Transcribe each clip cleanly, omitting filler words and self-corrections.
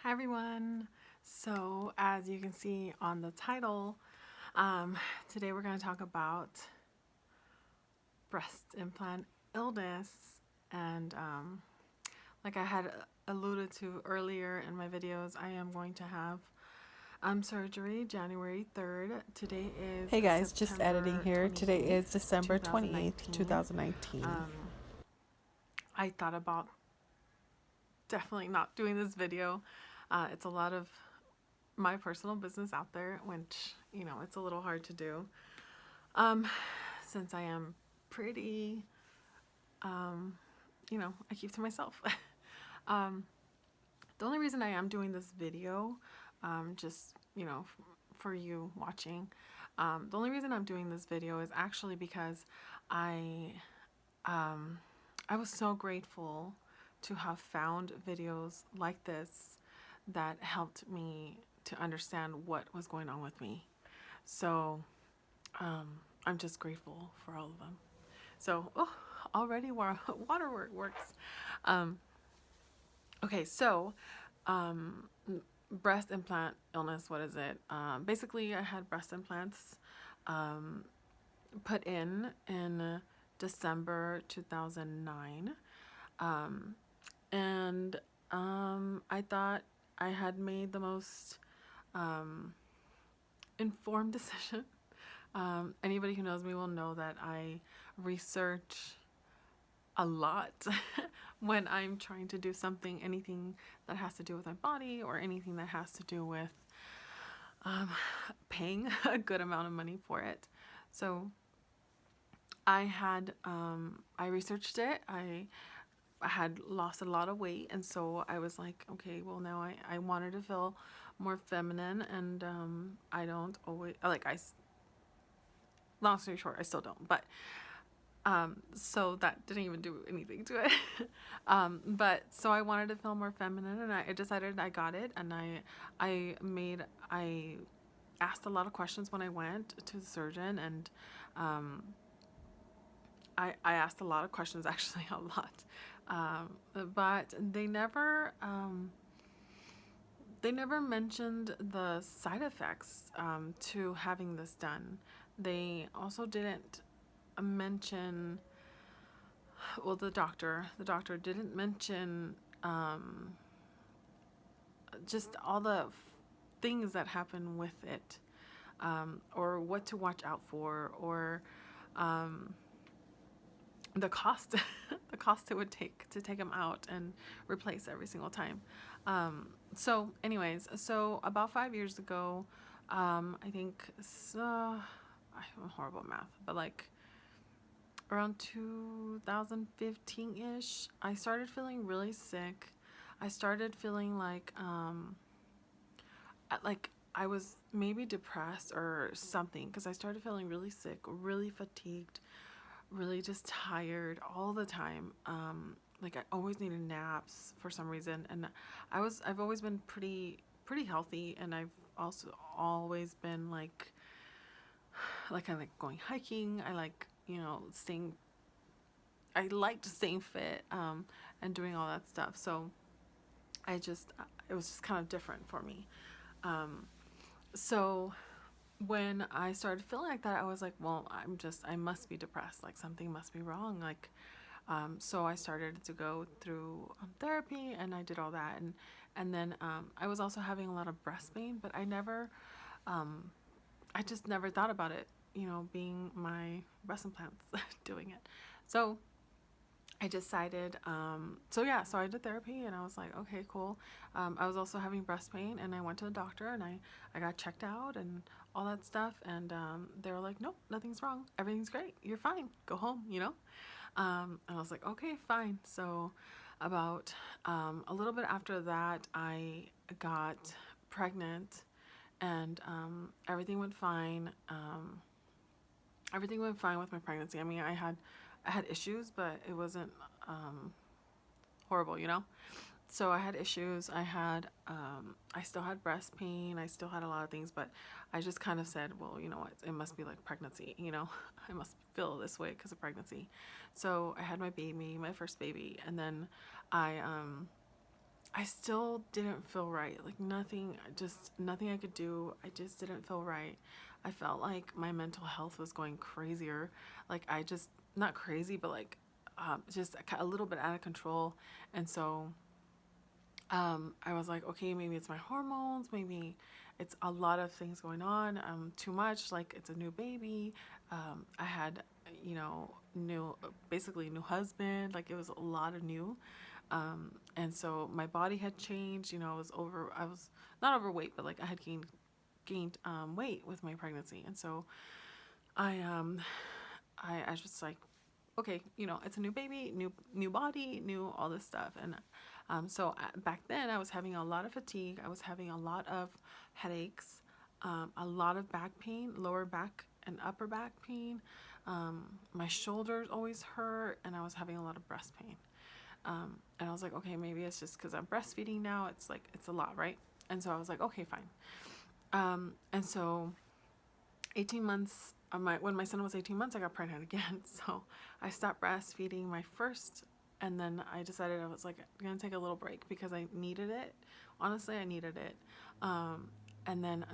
Hi everyone. So as you can see on the title, today we're going to talk about breast implant illness, and like I had alluded to earlier in my videos, I am going to have surgery January 3rd. Today is Hey guys, just September editing here. Today 28th, is December 28th, 2019. 2019. I thought about definitely not doing this video. It's a lot of my personal business out there, which, you know, it's a little hard to do since I am pretty, you know, I keep to myself. The only reason I am doing this video, just, you know, for you watching, the only reason I'm doing this video is actually because I, I was so grateful to have found videos like this that helped me to understand what was going on with me. So I'm just grateful for all of them. So, oh, already waterwork works. Okay, so breast implant illness, what is it? Basically, I had breast implants put in December 2009. And I thought I had made the most informed decision. Anybody who knows me will know that I research a lot when I'm trying to do something, anything that has to do with my body or anything that has to do with paying a good amount of money for it. So I researched it. I had lost a lot of weight, and so I was like, okay, well, now I wanted to feel more feminine, and I don't always, like, long story short, I still don't, but so that didn't even do anything to it. But so I wanted to feel more feminine, and I decided I got it, and I asked a lot of questions when I went to the surgeon, and I asked a lot of questions, actually a lot, but they never mentioned the side effects to having this done. They also didn't mention, well, the doctor didn't mention just all the things that happen with it, or what to watch out for, or the cost the cost it would take to take them out and replace every single time. So anyways, so about 5 years ago, I think, I'm horrible at math, but like around 2015-ish, I started feeling really sick. I started feeling like I was maybe depressed or something, because I started feeling really sick, really fatigued, really just tired all the time. Like I always needed naps for some reason, and I've always been pretty healthy, and I've also always been like I like going hiking. I like, you know, I liked staying fit, and doing all that stuff. So it was just kind of different for me. So when I started feeling like that, I was like, well, I must be depressed. Like something must be wrong. Like, so I started to go through therapy, and I did all that. And then I was also having a lot of breast pain, but I just never thought about it, you know, being my breast implants doing it. So I decided, so I did therapy, and I was like, okay, cool. I was also having breast pain, and I went to the doctor, and I got checked out and all that stuff. And they were like, nope, nothing's wrong. Everything's great. You're fine. Go home, you know? And I was like, okay, fine. So about a little bit after that, I got pregnant, and everything went fine. Everything went fine with my pregnancy. I mean, I had issues, but it wasn't horrible, you know? So I had issues. I still had breast pain. I still had a lot of things, but I just kind of said, well, you know what? It must be like pregnancy, you know? I must feel this way because of pregnancy. So I had my baby, my first baby, and then I I still didn't feel right. Like nothing I could do. I just didn't feel right. I felt like my mental health was going crazier. Like I just, not crazy, but like just a little bit out of control. And so I was like, okay, maybe it's my hormones, maybe it's a lot of things going on, too much, like it's a new baby. I had, basically new husband, like it was a lot of new. And so my body had changed, I was not overweight, but like I had gained weight with my pregnancy. And so I, I was just like, okay, it's a new baby, new body, new all this stuff. And so back then I was having a lot of fatigue. I was having a lot of headaches, a lot of back pain, lower back and upper back pain. My shoulders always hurt, and I was having a lot of breast pain. And I was like, okay, maybe it's just because I'm breastfeeding now. It's like, it's a lot, right? And so I was like, okay, fine. And so 18 months, when my son was 18 months, I got pregnant again. So I stopped breastfeeding my first, and then I decided I was like, I'm going to take a little break because I needed it. Honestly, I needed it. And then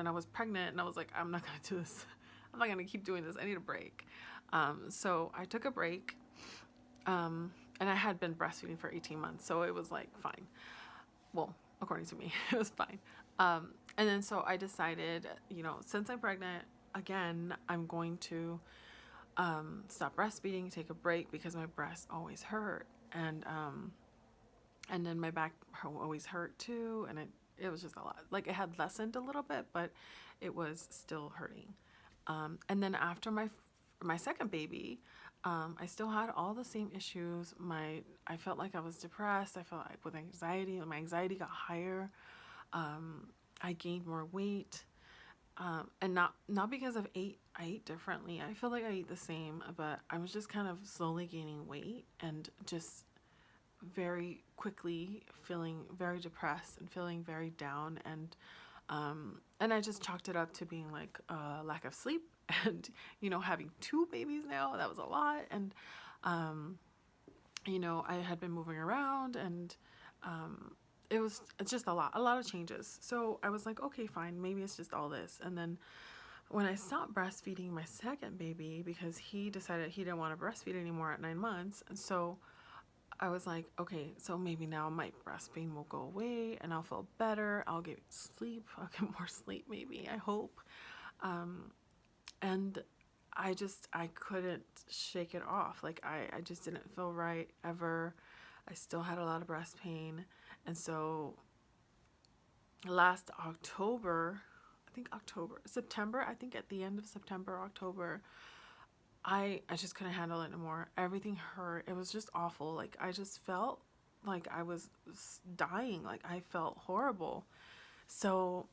I was pregnant, and I was like, I'm not going to do this. I'm not going to keep doing this. I need a break. So I took a break, and I had been breastfeeding for 18 months. So it was like, fine. Well, according to me, it was fine. And then so I decided, since I'm pregnant again, I'm going to stop breastfeeding, take a break, because my breasts always hurt, and then my back always hurt too, and it was just a lot. Like it had lessened a little bit, but it was still hurting. And then after my second baby, I still had all the same issues. I felt like I was depressed. I felt like with anxiety, my anxiety got higher. I gained more weight, and not because I ate differently. I feel like I ate the same, but I was just kind of slowly gaining weight and just very quickly feeling very depressed and feeling very down, and I just chalked it up to being like lack of sleep, and having two babies now, that was a lot. And I had been moving around, and it's just a lot of changes. So I was like, okay, fine, maybe it's just all this. And then when I stopped breastfeeding my second baby, because he decided he didn't want to breastfeed anymore at 9 months, and so I was like, okay, so maybe now my breast pain will go away and I'll feel better. I'll get sleep. I'll get more sleep, maybe, I hope. And I couldn't shake it off. Like I just didn't feel right ever. I still had a lot of breast pain. And so last September, I think at the end of September, October, I just couldn't handle it anymore. Everything hurt. It was just awful. Like I just felt like I was dying. Like I felt horrible. So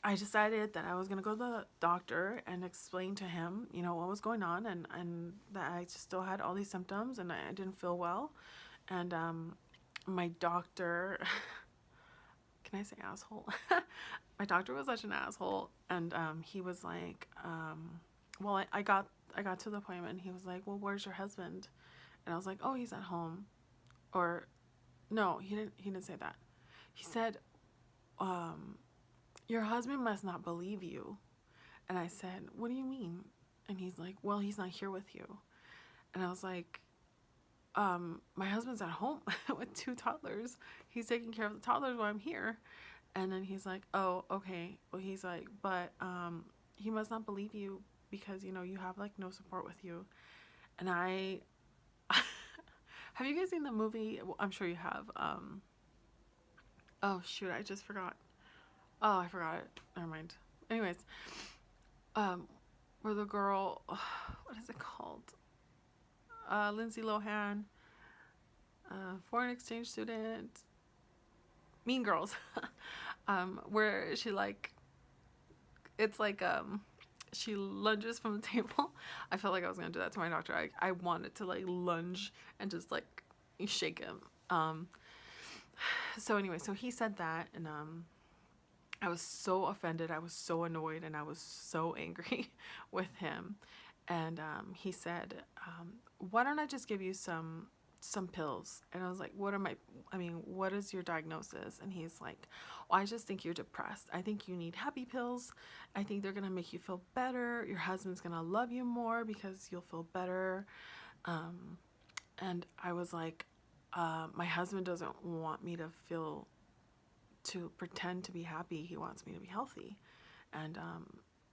I decided that I was gonna go to the doctor and explain to him, what was going on, and that I still had all these symptoms and I didn't feel well. And my doctor, can I say asshole? My doctor was such an asshole, and he was like, well, I got to the appointment, and he was like, well, where's your husband? And I was like, oh, he's at home. Or no, he didn't say that. He said, your husband must not believe you. And I said, what do you mean? And he's like, well, he's not here with you. And I was like, my husband's at home with 2 toddlers. He's taking care of the toddlers while I'm here. And then he's like, oh, okay. Well, he's like, but he must not believe you because, you have like no support with you. And I have you guys seen the movie? Well, I'm sure you have. Oh shoot, I just forgot. Oh, I forgot it. Never mind. Anyways, where the girl, what is it called? Lindsay Lohan, foreign exchange student, Mean Girls, where she it's like she lunges from the table. I felt like I was gonna do that to my doctor. I wanted to like lunge and just like shake him. So anyway, so he said that, and I was so offended, I was so annoyed, and I was so angry with him. And he said, why don't I just give you some some pills. And I was like, what is your diagnosis? And he's like, well, I just think you're depressed. I think you need happy pills. I think they're going to make you feel better. Your husband's going to love you more because you'll feel better. And I was like, my husband doesn't want me to pretend to be happy. He wants me to be healthy. And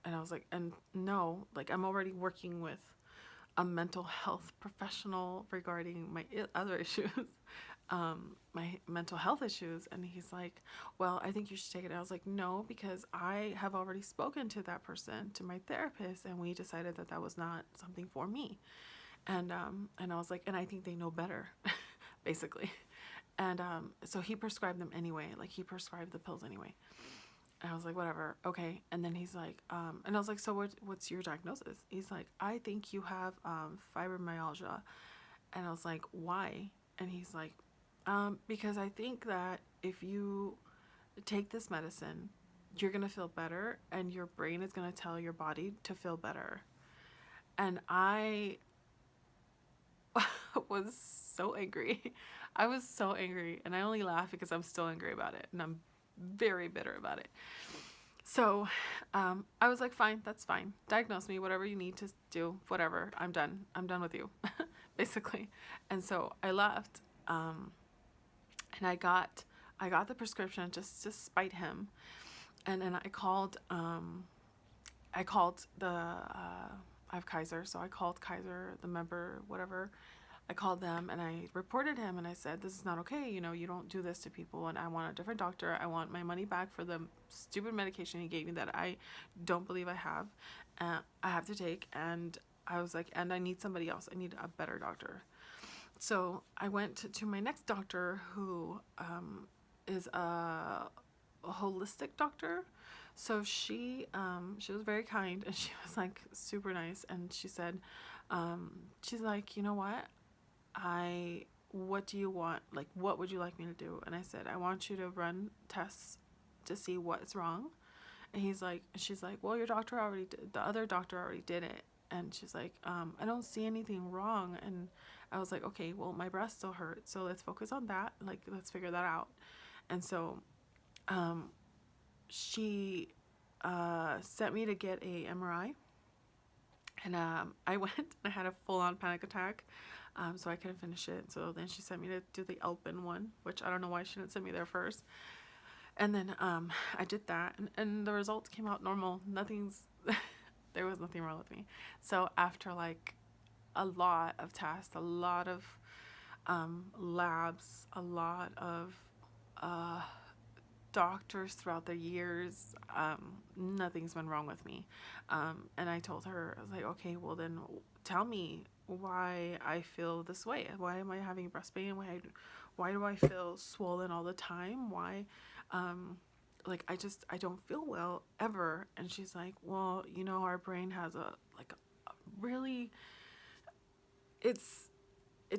I was like, and no, like I'm already working with a mental health professional regarding my other issues, my mental health issues. And he's like, well, I think you should take it. I was like, no, because I have already spoken to that person, to my therapist, and we decided that that was not something for me. And I was like, and I think they know better, basically. And so he prescribed them anyway. Like he prescribed the pills anyway. And I was like, whatever, okay. And then he's like, and I was like, so what's your diagnosis? He's like, I think you have fibromyalgia. And I was like, why? And he's like, because I think that if you take this medicine, you're gonna feel better, and your brain is gonna tell your body to feel better. And I was so angry. I was so angry, and I only laugh because I'm still angry about it, and I'm very bitter about it. So I was like, fine, that's fine. Diagnose me, whatever you need to do, whatever. I'm done. I'm done with you, basically. And so I left, and I got the prescription just to spite him. And then I called I have Kaiser, so I called Kaiser, the member, whatever. I called them and I reported him and I said, this is not okay. You know, you don't do this to people, and I want a different doctor. I want my money back for the stupid medication he gave me that I don't believe I have to take. And I was like, and I need somebody else. I need a better doctor. So I went to my next doctor, who is a holistic doctor. So she was very kind, and she was like super nice. And she said, she's like, you know what do you want? Like, what would you like me to do? And I said, I want you to run tests to see what's wrong. And she's like, well, the other doctor already did it. And she's like, I don't see anything wrong. And I was like, okay, well, my breast still hurts, so let's focus on that. Like, let's figure that out. And so, she sent me to get a MRI. And I went and I had a full-on panic attack, so I couldn't finish it. So then she sent me to do the Alpin one, which I don't know why she didn't send me there first. And then I did that, and the results came out normal. There was nothing wrong with me. So after like a lot of tests, a lot of labs, a lot of doctors throughout the years, nothing's been wrong with me. And I told her, I was like, okay, well then tell me why I feel this way. Why am I having breast pain? Why do I feel swollen all the time? Why, like, I don't feel well ever. And she's like, well, you know, our brain has a really, it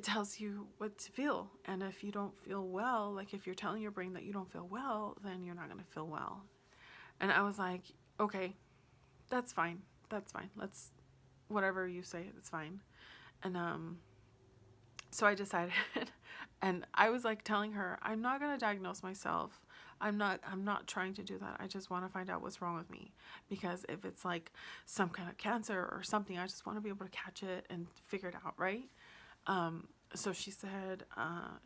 tells you what to feel. And if you don't feel well, like if you're telling your brain that you don't feel well, then you're not going to feel well. And I was like, okay, that's fine. Let's, whatever you say, that's fine. And so I decided, and I was like telling her, I'm not going to diagnose myself. I'm not trying to do that. I just want to find out what's wrong with me, because if it's like some kind of cancer or something, I just want to be able to catch it and figure it out, right? So she said,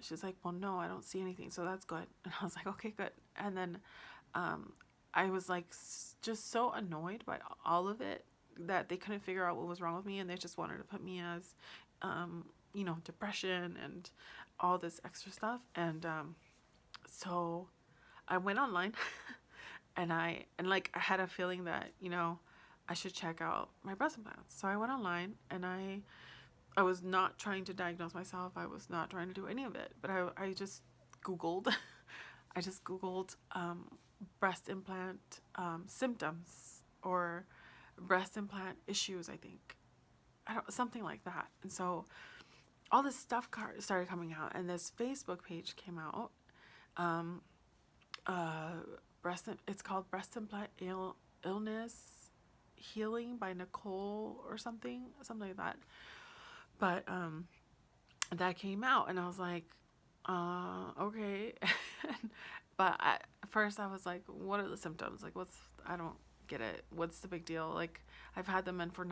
she's like, well, no, I don't see anything, so that's good. And I was like, okay, good. And then I was like just so annoyed by all of it that they couldn't figure out what was wrong with me, and they just wanted to put me as you know, depression and all this extra stuff. And so I went online and I had a feeling that, you know, I should check out my breast implants. So I went online, and I was not trying to diagnose myself. I was not trying to do any of it, but I just Googled, breast implant symptoms, or breast implant issues, I think. Something like that. And so all this stuff started coming out, and this Facebook page came out. It's called Breast Implant Illness Healing by Nicole or something like that. But that came out, and I was like, okay. But at first I was like, what are the symptoms? Like, I don't get it. What's the big deal? Like, I've had them in for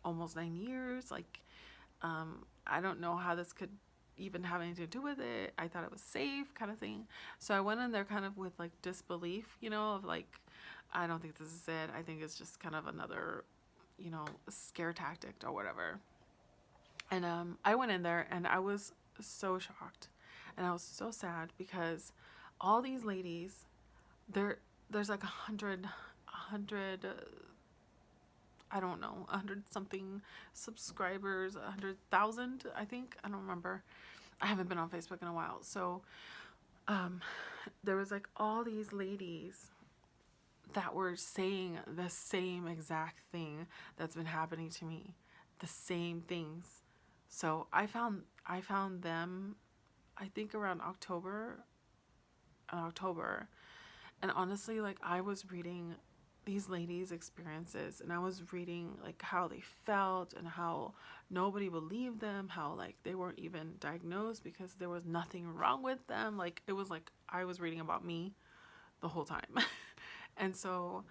almost 9 years. Like, I don't know how this could even have anything to do with it. I thought it was safe, kind of thing. So I went in there kind of with like disbelief, of like, I don't think this is it. I think it's just kind of another, scare tactic or whatever. And I went in there and I was so shocked, and I was so sad because all these ladies, there's like a hundred, I don't know, 100 something subscribers, 100,000, I think. I don't remember. I haven't been on Facebook in a while. So um, there was like all these ladies that were saying the same exact thing that's been happening to me, the same things. So I found them, I think around October, and honestly, like, I was reading these ladies' experiences, and I was reading like how they felt and how nobody believed them, how like they weren't even diagnosed because there was nothing wrong with them. Like, it was like I was reading about me the whole time. And so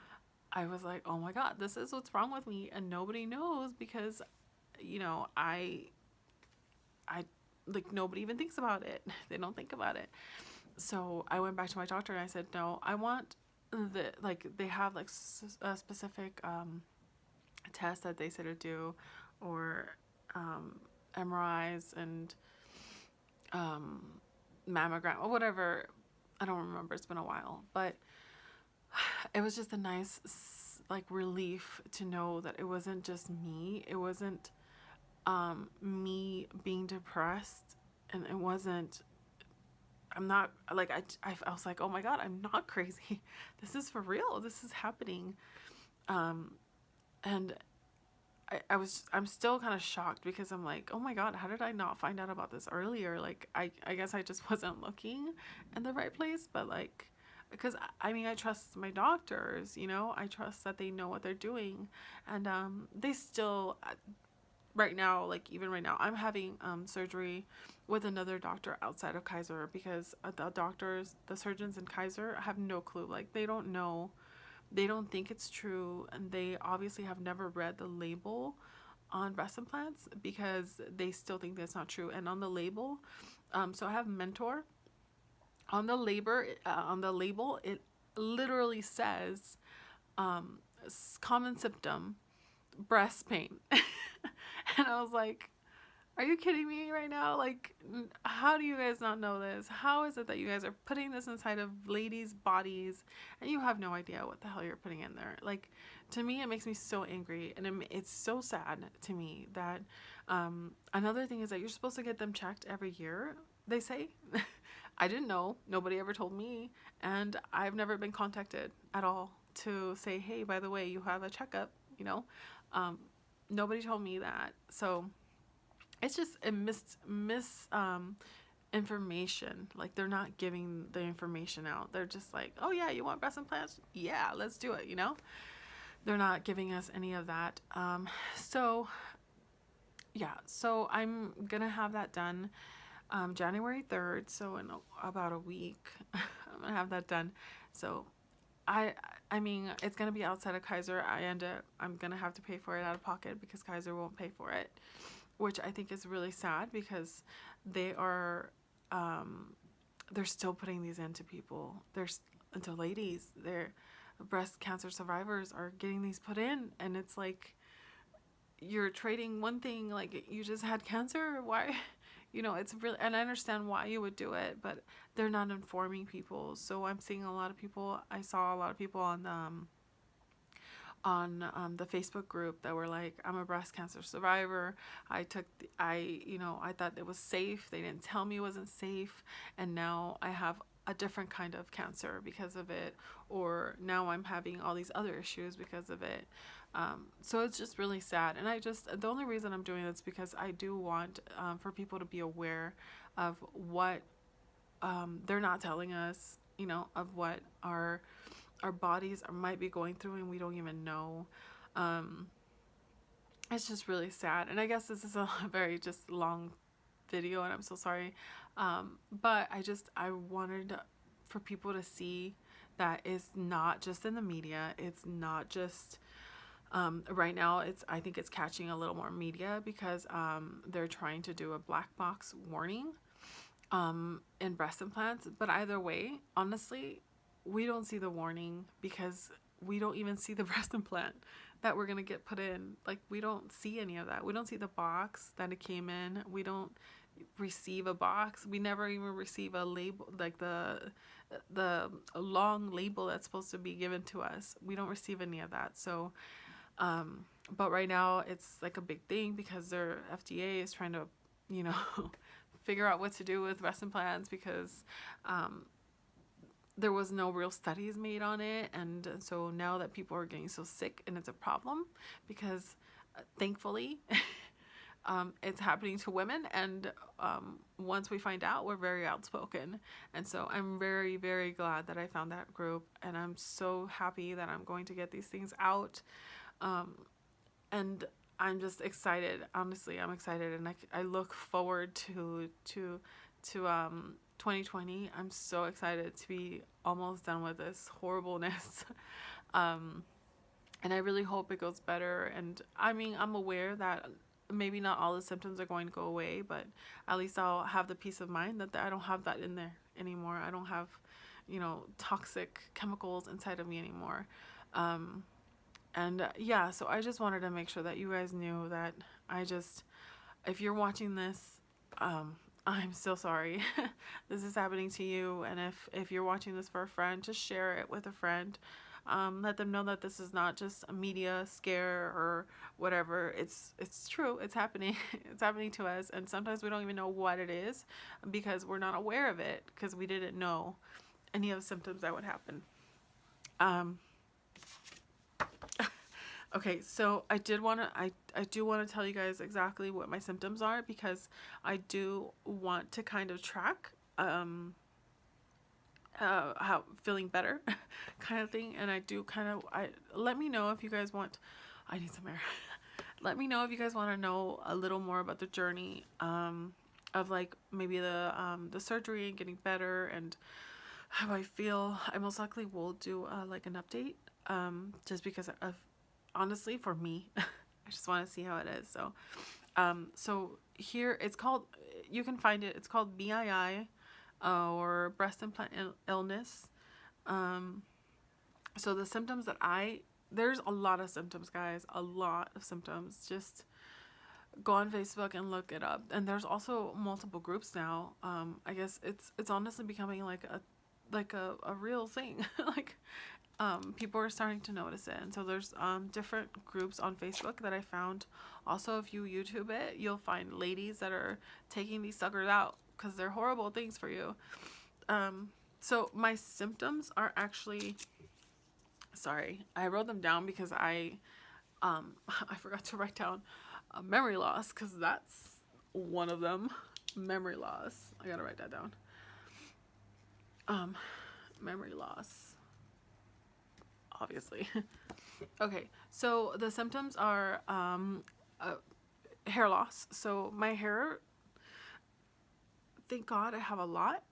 I was like, oh my God, this is what's wrong with me, and nobody knows because, I like, nobody even thinks about it. They don't think about it. So I went back to my doctor and I said, no, I want they have like a specific test that they said to do, or MRIs and um, mammogram or whatever. I don't remember. It's been a while, but it was just a nice like relief to know that it wasn't just me. It wasn't me being depressed, and it wasn't. I'm not like I was like, oh my God, I'm not crazy. This is for real. This is happening. Um, and I'm still kind of shocked because I'm like, oh my God, how did I not find out about this earlier? Like, I guess I just wasn't looking in the right place, but like, because I mean, I trust my doctors, I trust that they know what they're doing. And they still, right now, like even right now, I'm having surgery with another doctor outside of Kaiser because the surgeons in Kaiser have no clue. Like, they don't know, they don't think it's true, and they obviously have never read the label on breast implants because they still think that's not true. And on the label, so I have Mentor. On the label, it literally says common symptom, breast pain. And I was like, are you kidding me right now? Like, how do you guys not know this? How is it that you guys are putting this inside of ladies' bodies and you have no idea what the hell you're putting in there? Like, to me, it makes me so angry, and it's so sad to me that another thing is that you're supposed to get them checked every year, they say. I didn't know. Nobody ever told me, and I've never been contacted at all to say, hey, by the way, you have a checkup, Um, nobody told me that. So it's just a information. Like, they're not giving the information out. They're just like, oh yeah, you want breast implants? Yeah, let's do it. They're not giving us any of that. So yeah, so I'm gonna have that done January 3rd. So in about a week, I'm gonna have that done. So I I mean, it's gonna be outside of Kaiser. I'm gonna have to pay for it out of pocket because Kaiser won't pay for it, which I think is really sad because they are they're still putting these into people. Into ladies. They're breast cancer survivors are getting these put in, and it's like, you're trading one thing, like you just had cancer. Why? It's really, and I understand why you would do it, but they're not informing people. So I'm seeing a lot of people. I saw a lot of people on the Facebook group that were like, I'm a breast cancer survivor. I thought it was safe. They didn't tell me it wasn't safe, and now I have a different kind of cancer because of it, or now I'm having all these other issues because of it. So it's just really sad, and the only reason I'm doing this is because I do want for people to be aware of what they're not telling us, of what our bodies might be going through and we don't even know. It's just really sad, and I guess this is a very just long video, and I'm so sorry. But I wanted for people to see that it's not just in the media. It's not just right now. I think it's catching a little more media because they're trying to do a black box warning in breast implants. But either way, honestly, we don't see the warning because we don't even see the breast implant that we're gonna get put in. Like, we don't see any of that. We don't see the box that it came in. We don't receive a box. We never even receive a label, like the long label that's supposed to be given to us. We don't receive any of that. So but right now it's like a big thing because their FDA is trying to, you know, figure out what to do with breast implants because there was no real studies made on it. And so now that people are getting so sick, and it's a problem because thankfully it's happening to women, and once we find out, we're very outspoken. And so I'm very, very glad that I found that group, and I'm so happy that I'm going to get these things out. And I'm just excited. Honestly, I'm excited, and I look forward to 2020. I'm so excited to be almost done with this horribleness. And I really hope it goes better. And I mean, I'm aware that maybe not all the symptoms are going to go away, but at least I'll have the peace of mind that I don't have that in there anymore. I don't have, you know, toxic chemicals inside of me anymore. And yeah, so I just wanted to make sure that you guys knew that if you're watching this, I'm so sorry this is happening to you. And if you're watching this for a friend, just share it with a friend. Let them know that this is not just a media scare or whatever. It's true. It's happening. It's happening to us. And sometimes we don't even know what it is because we're not aware of it because we didn't know any of the symptoms that would happen. Okay, so I do want to tell you guys exactly what my symptoms are because I do want to kind of track how feeling better kind of thing. And let me know if you guys want. I need some air. Let me know if you guys want to know a little more about the journey of like maybe the surgery and getting better and how I feel. I most likely will do like an update just because of, honestly, for me, I just want to see how it is. So so here it's called, you can find it, it's called BII or breast implant illness. So the symptoms that there's a lot of symptoms, guys, a lot of symptoms. Just go on Facebook and look it up. And there's also multiple groups now. I guess it's honestly becoming like a real thing. Like people are starting to notice it. And so there's different groups on Facebook that I found. Also, if you YouTube it, you'll find ladies that are taking these suckers out because they're horrible things for you. So my symptoms are actually, sorry, I wrote them down because I forgot to write down memory loss, because that's one of them. Memory loss. I gotta write that down. Memory loss. Obviously. Okay, so the symptoms are hair loss. So my hair, thank God I have a lot.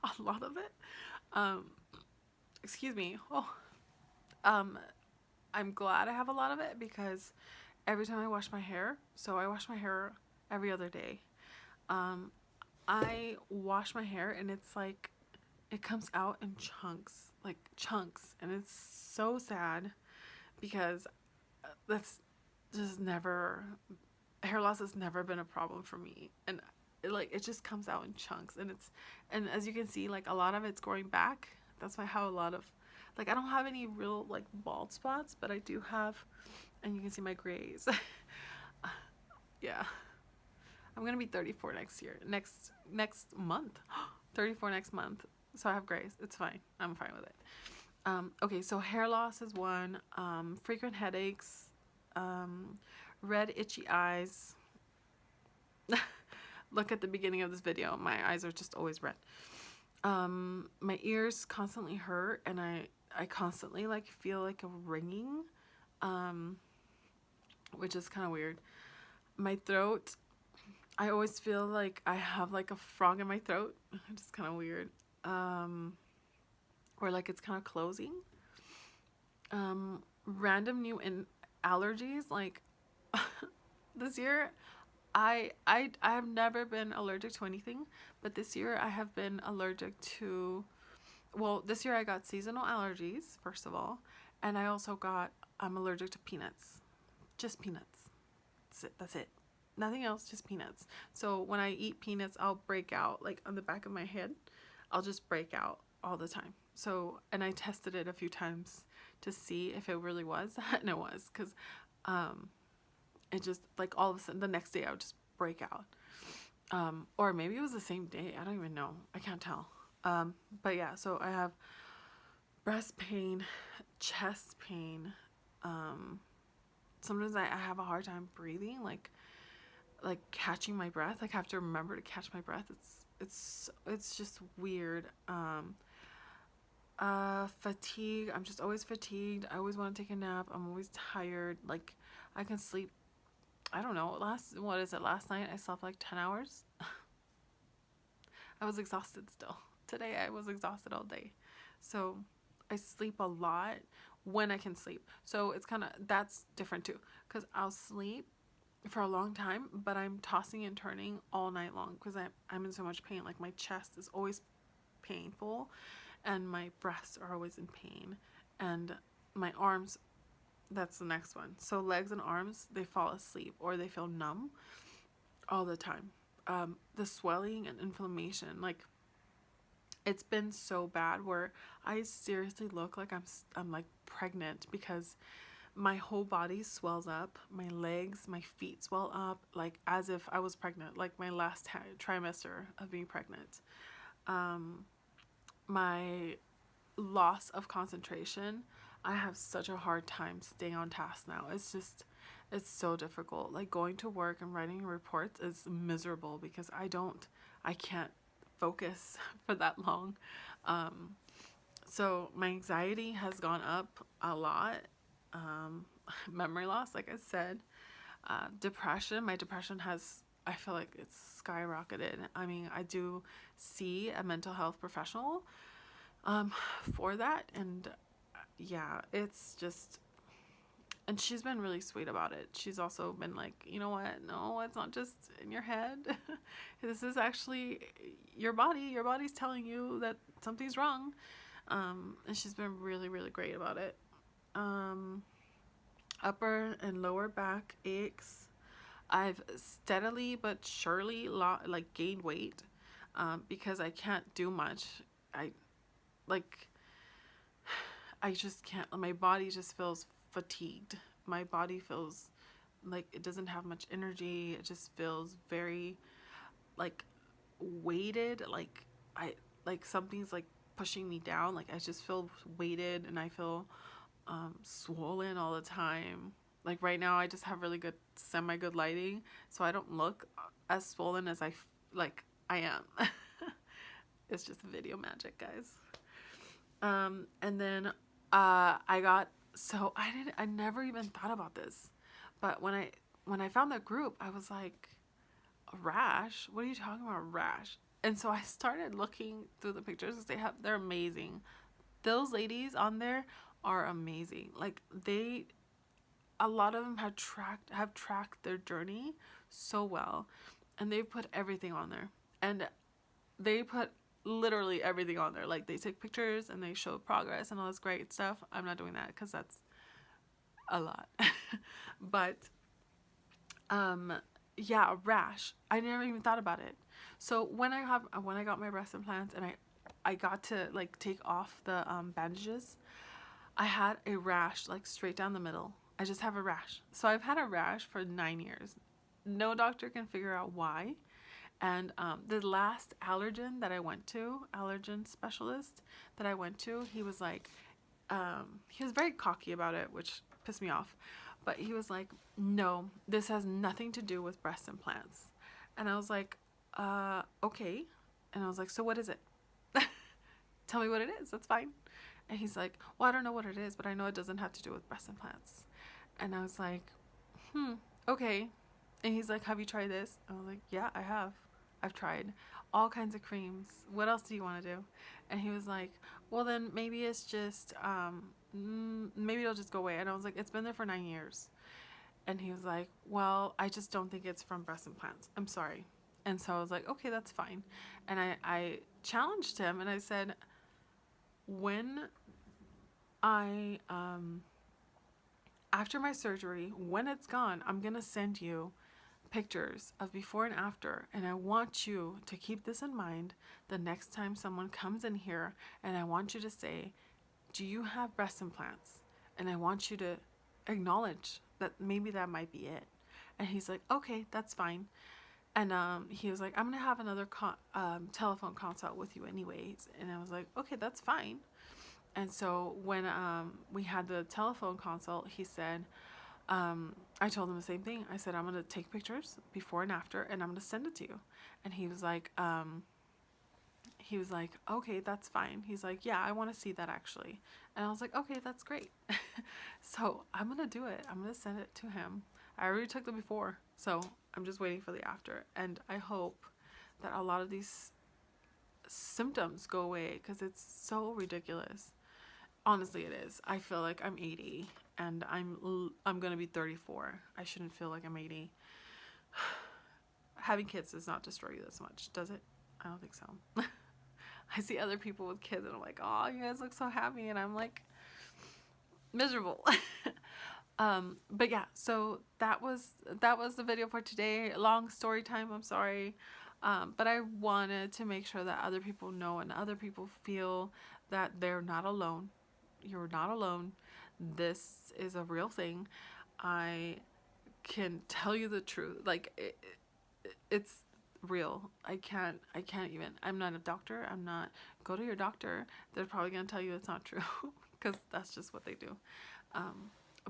A lot of it. Excuse me. Oh. I'm glad I have a lot of it because every time I wash my hair, so I wash my hair every other day. I wash my hair and it's like it comes out in chunks, and it's so sad because that's just never, hair loss has never been a problem for me, and it just comes out in chunks, and as you can see, like a lot of it's growing back. That's why I have a lot of, like, I don't have any real like bald spots, but I do have, and you can see my grays. Yeah, I'm gonna be 34 next month. 34 next month. So I have grays. It's fine. I'm fine with it. Okay, so hair loss is one. Frequent headaches. Red itchy eyes. Look at the beginning of this video. My eyes are just always red. My ears constantly hurt, and I constantly like feel like a ringing, which is kind of weird. My throat, I always feel like I have like a frog in my throat. It's just kind of weird. Or like it's kind of closing. Random new allergies. Like this year, I have never been allergic to anything, but this year I have been allergic to. Well, this year I got seasonal allergies first of all, and I also got I'm allergic to peanuts. Just peanuts. That's it. Nothing else, just peanuts. So when I eat peanuts, I'll break out like on the back of my head. I'll just break out all the time. So, and I tested it a few times to see if it really was, and it was, because it just like all of a sudden the next day I would just break out. Or maybe it was the same day. I don't even know. I can't tell. But yeah, so I have breast pain, chest pain. Sometimes I have a hard time breathing, like catching my breath. Like I have to remember to catch my breath. It's just weird. Fatigue. I'm just always fatigued. I always want to take a nap. I'm always tired. Like I can sleep. I don't know. Last night I slept like 10 hours. I was exhausted still. Today I was exhausted all day. So I sleep a lot when I can sleep. So it's kind of, that's different too. Because I'll sleep for a long time, but I'm tossing and turning all night long because I'm in so much pain. Like my chest is always painful and my breasts are always in pain. And my arms, that's the next one. So legs and arms, they fall asleep or they feel numb all the time. The swelling and inflammation, like it's been so bad where I seriously look like I'm like pregnant because my whole body swells up. My legs, my feet swell up like as if I was pregnant, like my last trimester of being pregnant. My loss of concentration, I have such a hard time staying on task now. It's so difficult. Like going to work and writing reports is miserable because I can't focus for that long. So my anxiety has gone up a lot. Memory loss, like I said. Depression, my depression I feel like it's skyrocketed. I mean, I do see a mental health professional for that, and yeah, it's just, and she's been really sweet about it. She's also been like, you know what, no, it's not just in your head. This is actually your body's telling you that something's wrong. And she's been really, really great about it. Upper and lower back aches. I've steadily but surely gained weight because I can't do much. Like I just can't. My body just feels fatigued. My body feels like it doesn't have much energy. It just feels very like weighted. Like something's like pushing me down. Like I just feel weighted and I feel swollen all the time. Like right now I just have really good semi-good lighting, so I don't look as swollen as I am. It's just video magic, guys. And then I never even thought about this, but when I found that group, I was like, a rash? What are you talking about, a rash? And so I started looking through the pictures because they're amazing. Those ladies on there are amazing. Like a lot of them have tracked their journey so well, and they've put everything on there, and they put literally everything on there. Like they take pictures and they show progress and all this great stuff. I'm not doing that because that's a lot. But yeah, a rash. I never even thought about it. So when I got my breast implants and I got to like take off the bandages, I had a rash like straight down the middle. I just have a rash. So I've had a rash for 9 years. No doctor can figure out why. And the last allergen specialist that I went to, he was like, he was very cocky about it, which pissed me off. But he was like, no, this has nothing to do with breast implants. And I was like, okay. And I was like, so what is it? Tell me what it is. That's fine. And he's like, well, I don't know what it is, but I know it doesn't have to do with breast implants. And I was like, okay. And he's like, have you tried this? I was like, yeah, I have. I've tried all kinds of creams. What else do you want to do? And he was like, well, then maybe it's just, maybe it'll just go away. And I was like, it's been there for 9 years. And he was like, well, I just don't think it's from breast implants. I'm sorry. And so I was like, okay, that's fine. And I challenged him and I said, when I, after my surgery, when it's gone, I'm going to send you pictures of before and after, and I want you to keep this in mind the next time someone comes in here, and I want you to say, do you have breast implants? And I want you to acknowledge that maybe that might be it. And he's like, okay, that's fine. And he was like, I'm gonna have another telephone consult with you anyways. And I was like, okay, that's fine. And so when we had the telephone consult, he said, I told him the same thing. I said, I'm going to take pictures before and after, and I'm going to send it to you. And he was like, okay, that's fine. He's like, yeah, I want to see that actually. And I was like, okay, that's great. So I'm going to do it. I'm going to send it to him. I already took the before, so I'm just waiting for the after. And I hope that a lot of these symptoms go away, because it's so ridiculous. Honestly, it is. I feel like I'm 80 and I'm going to be 34. I shouldn't feel like I'm 80. Having kids does not destroy you this much, does it? I don't think so. I see other people with kids and I'm like, oh, you guys look so happy. And I'm like, miserable. But yeah, so that was the video for today. Long story time, I'm sorry. But I wanted to make sure that other people know and other people feel that they're not alone. You're not alone. This is a real thing. I can tell you the truth. Like it's real. I can't even. I'm not a doctor. I'm not. Go to your doctor. They're probably gonna tell you it's not true, because that's just what they do.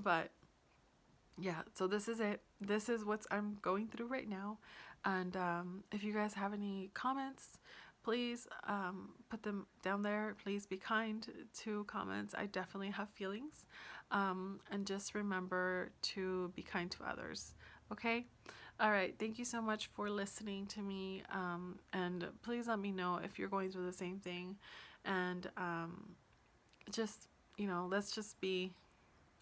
But yeah, so this is it. This is what I'm going through right now. And if you guys have any comments, please put them down there. Please be kind to comments. I definitely have feelings. And just remember to be kind to others. Okay? All right. Thank you so much for listening to me. And please let me know if you're going through the same thing. And just, let's just be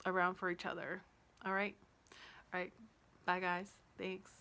around for each other. All right? All right. Bye, guys. Thanks.